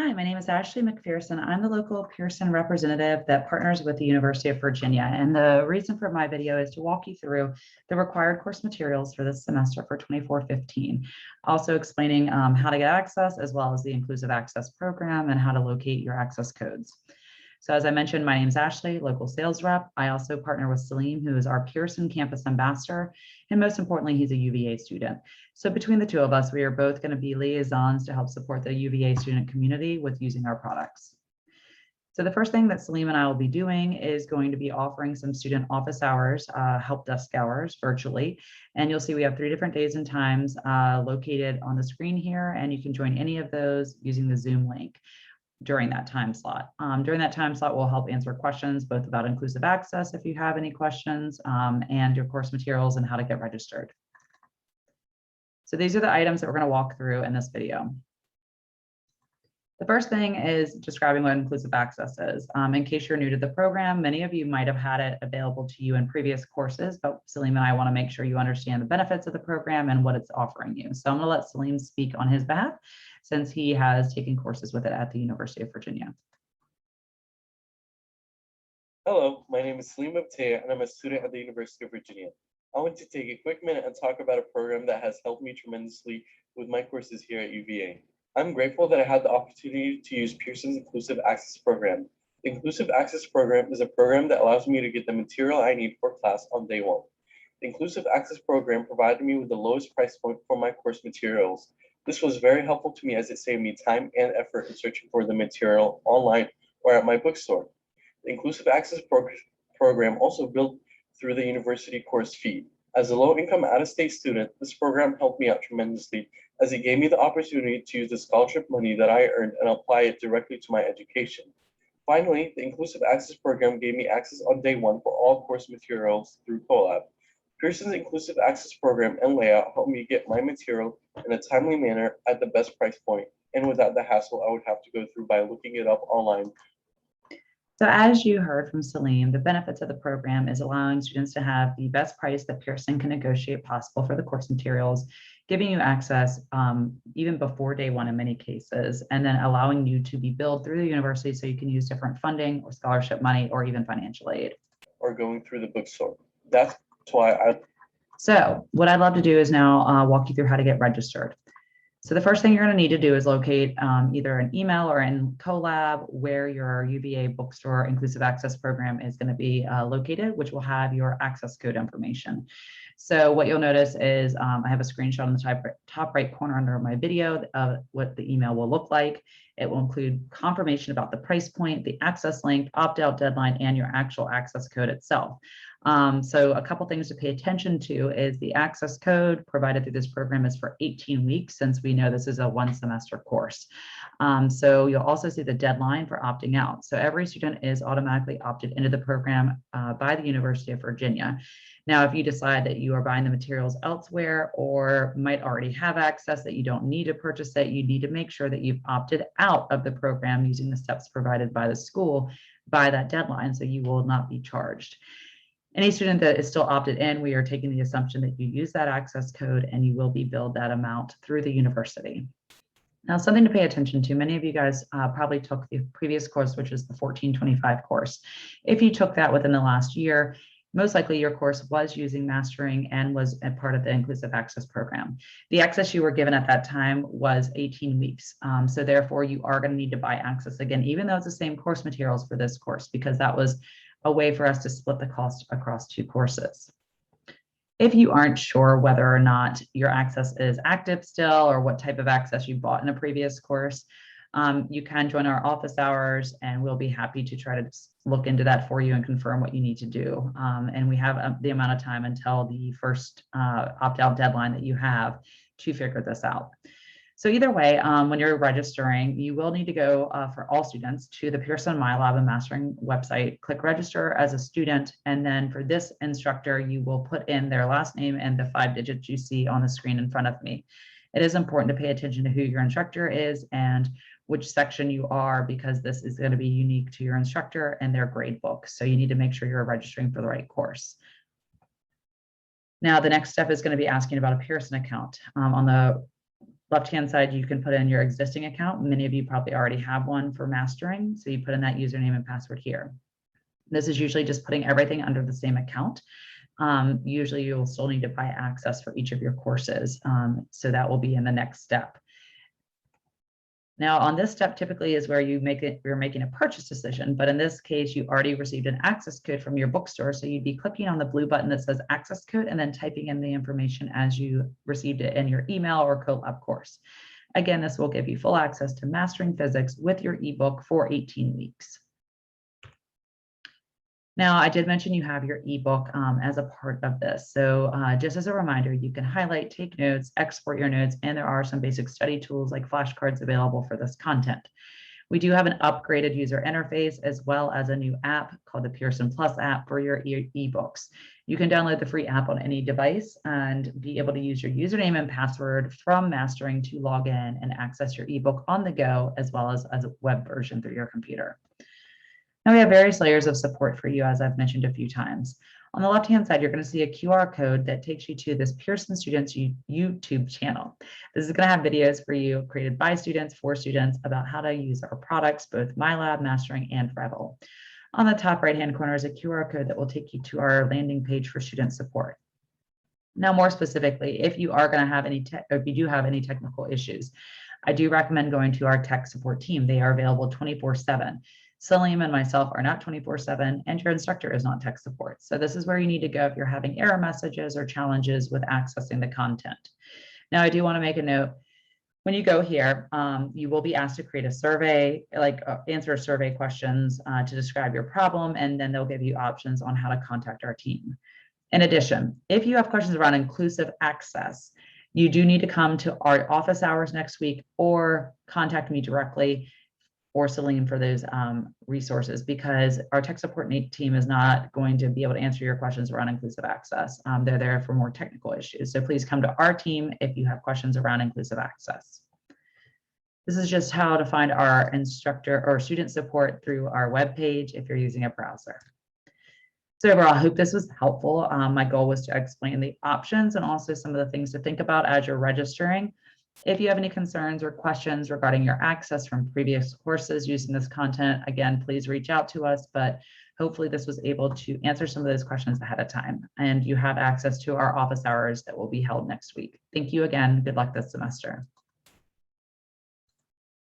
Hi, my name is Ashley McPherson. I'm the local Pearson representative that partners with the University of Virginia. And the reason for my video is to walk you through the required course materials for this semester for 24-15, also explaining how to get access as well as the inclusive access program and how to locate your access codes. So as I mentioned, my name is Ashley, local sales rep. I also partner with Salim, who is our Pearson campus ambassador. And most importantly, he's a UVA student. So between the two of us, we are both going to be liaisons to help support the UVA student community with using our products. So the first thing that Salim and I will be doing is going to be offering some student office hours, help desk hours virtually. And you'll see we have 3 different days and times located on the screen here, and you can join any of those using the Zoom link during that time slot. During that time slot, we'll help answer questions both about inclusive access if you have any questions, and your course materials and how to get registered. So these are the items that we're going to walk through in this video. The first thing is describing what inclusive access is. In case you're new to the program, many of you might have had it available to you in previous courses, but Salim and I want to make sure you understand the benefits of the program and what it's offering you. So I'm going to let Salim speak on his behalf since he has taken courses with it at the University of Virginia. Hello, my name is Salim Abtea, and I'm a student at the University of Virginia. I want to take a quick minute and talk about a program that has helped me tremendously with my courses here at UVA. I'm grateful that I had the opportunity to use Pearson's Inclusive Access Program. The Inclusive Access Program is a program that allows me to get the material I need for class on day one. The Inclusive Access Program provided me with the lowest price point for my course materials. This was very helpful to me as it saved me time and effort in searching for the material online or at my bookstore. The Inclusive Access Program also billed through the university course fee. As a low-income out-of-state student, this program helped me out tremendously as it gave me the opportunity to use the scholarship money that I earned and apply it directly to my education. Finally, the Inclusive Access Program gave me access on day one for all course materials through Colab. Pearson's Inclusive Access Program and layout helped me get my material in a timely manner at the best price point and without the hassle I would have to go through by looking it up online. So as you heard from Salim, the benefits of the program is allowing students to have the best price that Pearson can negotiate possible for the course materials, giving you access even before day one in many cases, and then allowing you to be billed through the university so you can use different funding or scholarship money or even financial aid. Or going through the bookstore. That's why So what I'd love to do is now walk you through how to get registered. So the first thing you're going to need to do is locate either an email or in Colab where your UVA bookstore inclusive access program is going to be located, which will have your access code information. So what you'll notice is I have a screenshot on the top right corner under my video of what the email will look like. It will include confirmation about the price point, the access link, opt-out deadline, and your actual access code itself. So a couple things to pay attention to is the access code provided through this program is for 18 weeks, since we know this is a 1-semester course. So you'll also see the deadline for opting out. So every student is automatically opted into the program by the University of Virginia. Now, if you decide that you are buying the materials elsewhere or might already have access that you don't need to purchase it, you need to make sure that you've opted out of the program using the steps provided by the school by that deadline, so you will not be charged. Any student that is still opted in, we are taking the assumption that you use that access code and you will be billed that amount through the university. Now, something to pay attention to, many of you guys probably took the previous course, which is the 1425 course. If you took that within the last year, most likely your course was using mastering and was a part of the inclusive access program. The access you were given at that time was 18 weeks. So therefore you are going to need to buy access again, even though it's the same course materials for this course, because that was a way for us to split the cost across 2 courses. If you aren't sure whether or not your access is active still or what type of access you bought in a previous course, you can join our office hours and we'll be happy to try to look into that for you and confirm what you need to do. And we have the amount of time until the first opt-out deadline that you have to figure this out. So either way, when you're registering, you will need to go for all students to the Pearson MyLab and Mastering website, click register as a student, and then for this instructor, you will put in their last name and the 5 digits you see on the screen in front of me. It is important to pay attention to who your instructor is and which section you are, because this is going to be unique to your instructor and their grade book. So you need to make sure you're registering for the right course. Now, the next step is going to be asking about a Pearson account. On the Left-hand side, you can put in your existing account. Many of you probably already have one for mastering. So you put in that username and password here. This is usually just putting everything under the same account. Usually you'll still need to buy access for each of your courses. So that will be in the next step. Now on this step typically is where you're making a purchase decision, but in this case, you already received an access code from your bookstore. So you'd be clicking on the blue button that says access code and then typing in the information as you received it in your email or CoLab course. Again, this will give you full access to Mastering Physics with your ebook for 18 weeks. Now, I did mention you have your ebook as a part of this. So just as a reminder, you can highlight, take notes, export your notes, and there are some basic study tools like flashcards available for this content. We do have an upgraded user interface as well as a new app called the Pearson Plus app for your ebooks. You can download the free app on any device and be able to use your username and password from Mastering to log in and access your ebook on the go, as well as a web version through your computer. Now we have various layers of support for you, as I've mentioned a few times. On the left-hand side, you're going to see a QR code that takes you to this Pearson Students YouTube channel. This is going to have videos for you created by students, for students, about how to use our products, both MyLab, Mastering, and Revel. On the top right-hand corner is a QR code that will take you to our landing page for student support. Now, more specifically, if you are going to have if you do have any technical issues, I do recommend going to our tech support team. They are available 24/7. Salim and myself are not 24/7, and your instructor is not tech support. So this is where you need to go if you're having error messages or challenges with accessing the content. Now, I do want to make a note. When you go here, you will be asked to create a survey, answer survey questions to describe your problem, and then they'll give you options on how to contact our team. In addition, if you have questions around inclusive access, you do need to come to our office hours next week or contact me directly or Salim for those resources, because our tech support team is not going to be able to answer your questions around inclusive access. They're there for more technical issues. So please come to our team if you have questions around inclusive access. This is just how to find our instructor or student support through our webpage if you're using a browser. So overall, I hope this was helpful. My goal was to explain the options and also some of the things to think about as you're registering. If you have any concerns or questions regarding your access from previous courses using this content, again, please reach out to us, but hopefully this was able to answer some of those questions ahead of time. And you have access to our office hours that will be held next week. Thank you again. Good luck this semester.